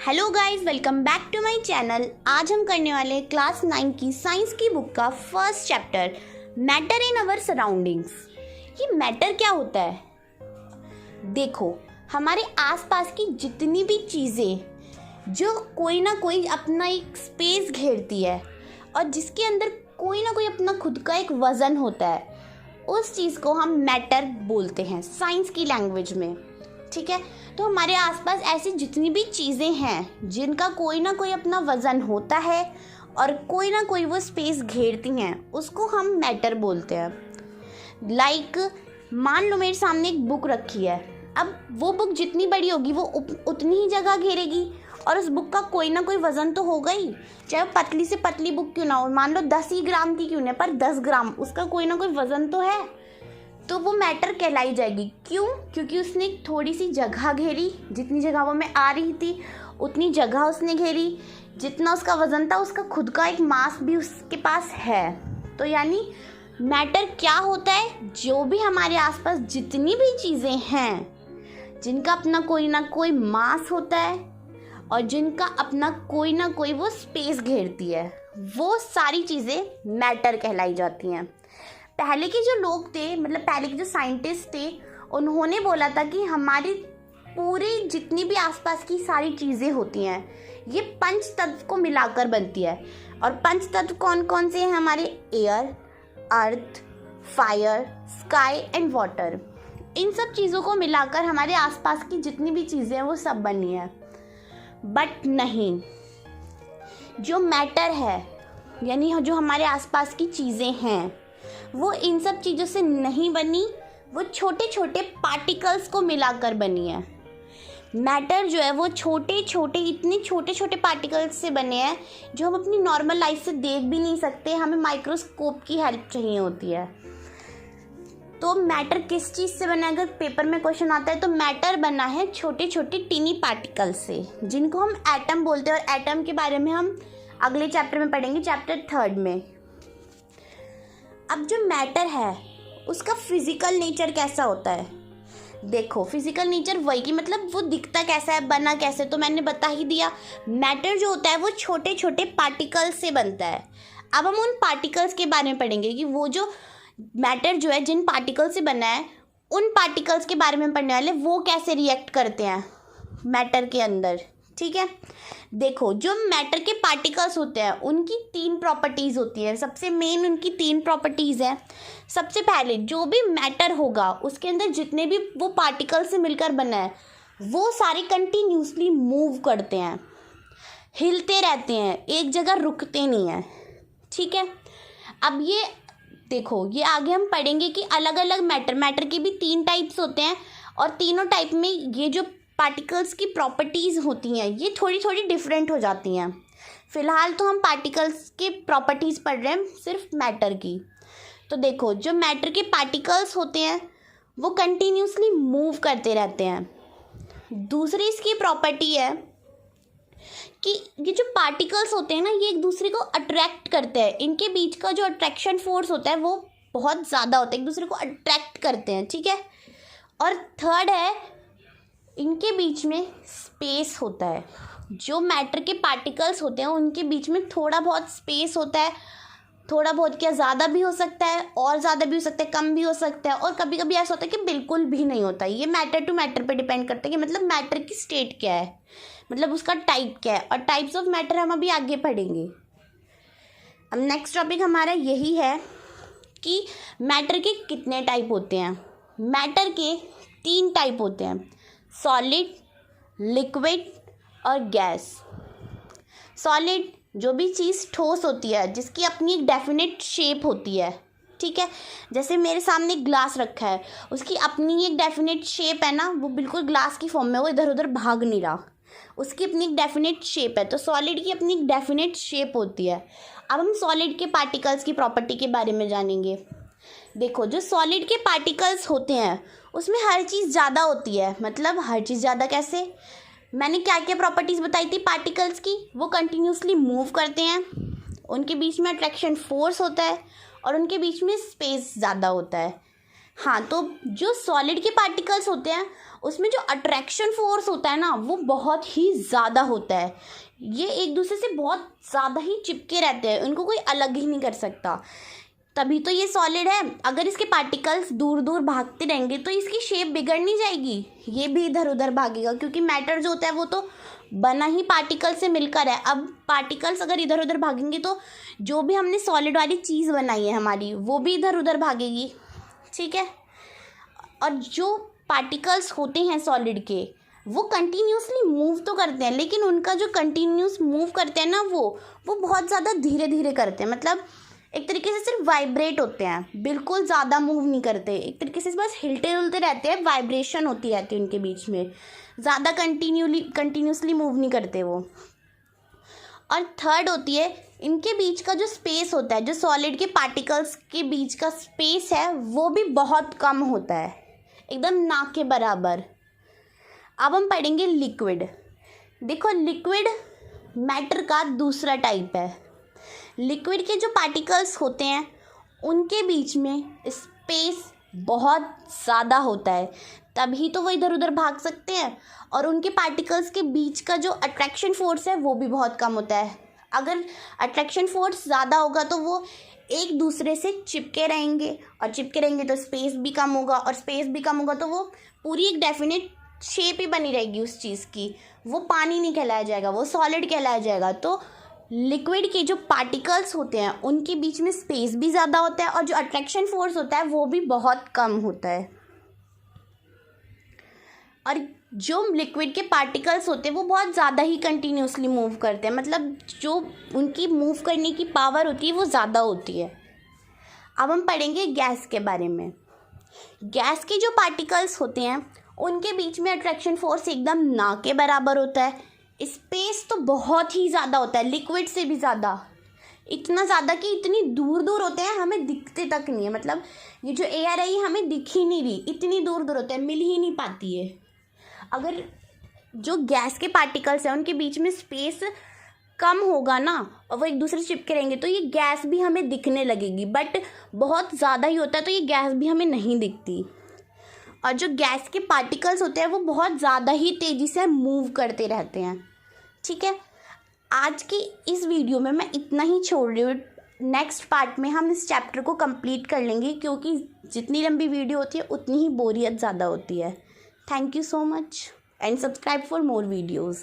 Hello guys, welcome back to my channel. आज हम करने वाले हैं क्लास 9 की साइंस की बुक का first chapter, matter in our surroundings. ये मैटर क्या होता है? देखो, हमारे आसपास की जितनी भी चीज़ें जो कोई ना कोई अपना एक स्पेस घेरती है और जिसके अंदर कोई ना कोई अपना खुद का एक वज़न होता है, उस चीज़ को हम मैटर बोलते हैं साइंस की लैंग्वेज में। ठीक है, तो हमारे आसपास ऐसी जितनी भी चीज़ें हैं जिनका कोई ना कोई अपना वज़न होता है और कोई ना कोई वो स्पेस घेरती हैं, उसको हम मैटर बोलते हैं। लाइक मान लो मेरे सामने एक बुक रखी है। अब वो बुक जितनी बड़ी होगी वो उतनी ही जगह घेरेगी और उस बुक का कोई ना कोई वज़न तो होगा ही, चाहे वो पतली से पतली बुक क्यों ना हो, मान लो 10 ही ग्राम की क्यों ना, पर 10 ग्राम उसका कोई ना कोई वज़न तो है, तो वो मैटर कहलाई जाएगी। क्यों? क्योंकि उसने थोड़ी सी जगह घेरी, जितनी जगह वो में आ रही थी उतनी जगह उसने घेरी, जितना उसका वज़न था उसका खुद का एक मास भी उसके पास है। तो यानी मैटर क्या होता है? जो भी हमारे आसपास जितनी भी चीज़ें हैं जिनका अपना कोई ना कोई मास होता है और जिनका अपना कोई ना कोई वो स्पेस घेरती है, वो सारी चीज़ें मैटर कहलाई जाती हैं। पहले के जो लोग थे, मतलब पहले के जो साइंटिस्ट थे, उन्होंने बोला था कि हमारी पूरी जितनी भी आसपास की सारी चीज़ें होती हैं ये पंच तत्व को मिलाकर बनती है। और पंच तत्व कौन कौन से हैं हमारे? Air, earth, fire, sky and water. इन सब चीज़ों को मिलाकर हमारे आसपास की जितनी भी चीज़ें हैं वो सब बनी है। बट नहीं, जो मैटर है यानी जो हमारे आसपास की चीज़ें हैं वो इन सब चीज़ों से नहीं बनी, वो छोटे छोटे पार्टिकल्स को मिलाकर बनी है। मैटर जो है वो छोटे छोटे इतने छोटे छोटे पार्टिकल्स से बने हैं जो हम अपनी नॉर्मल लाइफ से देख भी नहीं सकते, हमें माइक्रोस्कोप की हेल्प चाहिए होती है। तो मैटर किस चीज़ से बना है? अगर पेपर में क्वेश्चन आता है तो मैटर बना है छोटे छोटे टीनी पार्टिकल से, जिनको हम एटम बोलते हैं। और एटम के बारे में हम अगले चैप्टर में पढ़ेंगे, चैप्टर 3 में। अब जो मैटर है उसका फिजिकल नेचर कैसा होता है? देखो, फिजिकल नेचर वही कि मतलब वो दिखता कैसा है, बना कैसे, तो मैंने बता ही दिया। मैटर जो होता है वो छोटे छोटे पार्टिकल्स से बनता है। अब हम उन पार्टिकल्स के बारे में पढ़ेंगे कि वो जो मैटर जो है जिन पार्टिकल से बना है, उन पार्टिकल्स के बारे में पढ़ने वाले, वो कैसे रिएक्ट करते हैं मैटर के अंदर। ठीक है, देखो, जो मैटर के पार्टिकल्स होते हैं उनकी 3 प्रॉपर्टीज़ होती है। सबसे मेन उनकी 3 प्रॉपर्टीज़ हैं। सबसे पहले, जो भी मैटर होगा उसके अंदर जितने भी वो पार्टिकल से मिलकर बना है वो सारे कंटिन्यूसली मूव करते हैं, हिलते रहते हैं, एक जगह रुकते नहीं हैं। ठीक है, अब ये देखो, ये आगे हम पढ़ेंगे कि अलग अलग मैटर के भी 3 टाइप्स होते हैं और तीनों टाइप में ये जो पार्टिकल्स की प्रॉपर्टीज़ होती हैं ये थोड़ी थोड़ी डिफरेंट हो जाती हैं। फ़िलहाल तो हम पार्टिकल्स के प्रॉपर्टीज़ पढ़ रहे हैं, सिर्फ मैटर की। तो देखो, जो मैटर के पार्टिकल्स होते हैं वो कंटिन्यूसली मूव करते रहते हैं। दूसरी इसकी प्रॉपर्टी है कि ये जो पार्टिकल्स होते हैं ना, ये एक दूसरे को अट्रैक्ट करते हैं। इनके बीच का जो अट्रैक्शन फोर्स होता है वो बहुत ज़्यादा होता है, एक दूसरे को अट्रैक्ट करते हैं। ठीक है, और थर्ड है, इनके बीच में स्पेस होता है। जो मैटर के पार्टिकल्स होते हैं उनके बीच में थोड़ा बहुत स्पेस होता है। थोड़ा बहुत क्या, ज़्यादा भी हो सकता है और ज़्यादा भी हो सकता है, कम भी हो सकता है, और कभी कभी ऐसा होता है कि बिल्कुल भी नहीं होता। ये मैटर टू मैटर पे डिपेंड करता है कि मतलब मैटर की स्टेट क्या है, मतलब उसका टाइप क्या है। और टाइप्स ऑफ मैटर हम अभी आगे पढ़ेंगे। अब नेक्स्ट टॉपिक हमारा यही है कि मैटर के कितने टाइप होते हैं। मैटर के 3 टाइप होते हैं, सॉलिड, लिक्विड और गैस। सॉलिड, जो भी चीज़ ठोस होती है जिसकी अपनी एक डेफिनेट शेप होती है। ठीक है, जैसे मेरे सामने ग्लास रखा है, उसकी अपनी एक डेफिनेट शेप है ना, वो बिल्कुल ग्लास की फॉर्म में, वो इधर उधर भाग नहीं रहा, उसकी अपनी एक डेफिनेट शेप है। तो सॉलिड की अपनी एक डेफिनेट शेप होती है। अब हम सॉलिड के पार्टिकल्स की प्रॉपर्टी के बारे में जानेंगे। देखो, जो सॉलिड के पार्टिकल्स होते हैं उसमें हर चीज़ ज़्यादा होती है। मतलब हर चीज़ ज़्यादा कैसे? मैंने क्या क्या प्रॉपर्टीज़ बताई थी पार्टिकल्स की? वो कंटिन्यूसली मूव करते हैं, उनके बीच में अट्रैक्शन फोर्स होता है और उनके बीच में स्पेस ज़्यादा होता है। हाँ, तो जो सॉलिड के पार्टिकल्स होते हैं उसमें जो अट्रैक्शन फोर्स होता है ना वो बहुत ही ज़्यादा होता है। ये एक दूसरे से बहुत ज़्यादा ही चिपके रहते हैं, उनको कोई अलग ही नहीं कर सकता। तभी तो ये सॉलिड है। अगर इसके पार्टिकल्स दूर दूर भागते रहेंगे तो इसकी शेप बिगड़ नहीं जाएगी, ये भी इधर उधर भागेगा, क्योंकि मैटर जो होता है वो तो बना ही पार्टिकल से मिलकर है। अब पार्टिकल्स अगर इधर उधर भागेंगे तो जो भी हमने सॉलिड वाली चीज़ बनाई है हमारी वो भी इधर उधर भागेगी, ठीक है। और जो पार्टिकल्स होते हैं सॉलिड के वो कंटिन्यूसली मूव तो करते हैं, लेकिन उनका जो कंटिन्यूस मूव करते हैं ना वो बहुत ज़्यादा धीरे धीरे करते हैं। मतलब एक तरीके से सिर्फ वाइब्रेट होते हैं, बिल्कुल ज़्यादा मूव नहीं करते। एक तरीके से बस हिलते डुलते रहते हैं, वाइब्रेशन होती रहती है उनके बीच में, ज़्यादा कंटिन्यूसली मूव नहीं करते वो। और थर्ड होती है इनके बीच का जो स्पेस होता है, जो सॉलिड के पार्टिकल्स के बीच का स्पेस है वो भी बहुत कम होता है, एकदम ना के बराबर। अब हम पढ़ेंगे लिक्विड। देखो लिक्विड मैटर का दूसरा टाइप है। लिक्विड के जो पार्टिकल्स होते हैं उनके बीच में स्पेस बहुत ज़्यादा होता है, तभी तो वो इधर उधर भाग सकते हैं। और उनके पार्टिकल्स के बीच का जो अट्रैक्शन फोर्स है वो भी बहुत कम होता है। अगर अट्रैक्शन फोर्स ज़्यादा होगा तो वो एक दूसरे से चिपके रहेंगे, और चिपके रहेंगे तो स्पेस भी कम होगा, और स्पेस भी कम होगा तो वो पूरी एक डेफिनेट शेप ही बनी रहेगी उस चीज़ की। वो पानी नहीं कहलाया जाएगा, वो सॉलिड कहलाया जाएगा। तो लिक्विड के जो पार्टिकल्स होते हैं उनके बीच में स्पेस भी ज़्यादा होता है, और जो अट्रैक्शन फोर्स होता है वो भी बहुत कम होता है। और जो लिक्विड के पार्टिकल्स होते हैं वो बहुत ज़्यादा ही कंटिन्यूसली मूव करते हैं, मतलब जो उनकी मूव करने की पावर होती है वो ज़्यादा होती है। अब हम पढ़ेंगे गैस के बारे में। गैस के जो पार्टिकल्स होते हैं उनके बीच में अट्रैक्शन फोर्स एकदम ना के बराबर होता है। स्पेस तो बहुत ही ज़्यादा होता है, लिक्विड से भी ज़्यादा, इतना ज़्यादा कि इतनी दूर दूर होते हैं हमें दिखते तक नहीं है। मतलब ये जो एयर है ये हमें दिख ही नहीं रही, इतनी दूर दूर होते हैं, मिल ही नहीं पाती है। अगर जो गैस के पार्टिकल्स हैं उनके बीच में स्पेस कम होगा ना और वो एक दूसरे से चिपके रहेंगे तो ये गैस भी हमें दिखने लगेगी, बट बहुत ज़्यादा ही होता है तो ये गैस भी हमें नहीं दिखती। और जो गैस के पार्टिकल्स होते हैं वो बहुत ज़्यादा ही तेज़ी से मूव करते रहते हैं, ठीक है। आज की इस वीडियो में मैं इतना ही छोड़ रही हूँ। नेक्स्ट पार्ट में हम इस चैप्टर को कंप्लीट कर लेंगे, क्योंकि जितनी लंबी वीडियो होती है उतनी ही बोरियत ज़्यादा होती है। Thank you so much and subscribe for more videos.